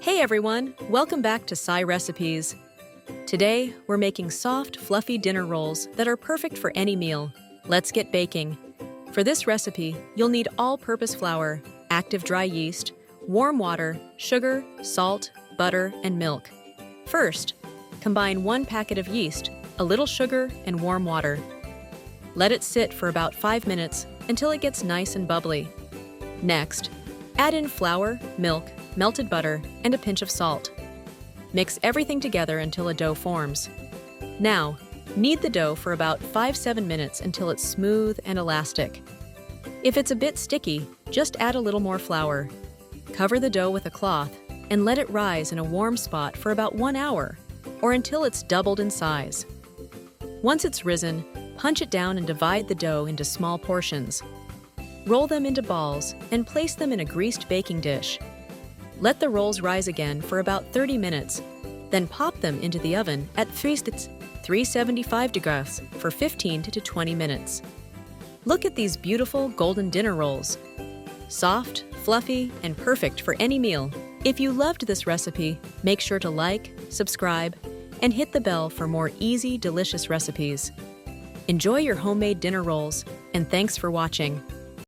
Hey everyone, welcome back to Sai Recipes. Today, we're making soft, fluffy dinner rolls that are perfect for any meal. Let's get baking. For this recipe, you'll need all-purpose flour, active dry yeast, warm water, sugar, salt, butter, and milk. First, combine 1 packet of yeast, a little sugar, and warm water. Let it sit for about 5 minutes until it gets nice and bubbly. Next, add in flour, milk, melted butter, and a pinch of salt. Mix everything together until a dough forms. Now, knead the dough for about 5-7 minutes until it's smooth and elastic. If it's a bit sticky, just add a little more flour. Cover the dough with a cloth and let it rise in a warm spot for about 1 hour, or until it's doubled in size. Once it's risen, punch it down and divide the dough into small portions. Roll them into balls and place them in a greased baking dish. Let the rolls rise again for about 30 minutes, then pop them into the oven at 375 degrees for 15 to 20 minutes. Look at these beautiful golden dinner rolls. Soft, fluffy, and perfect for any meal. If you loved this recipe, make sure to like, subscribe, and hit the bell for more easy, delicious recipes. Enjoy your homemade dinner rolls, and thanks for watching.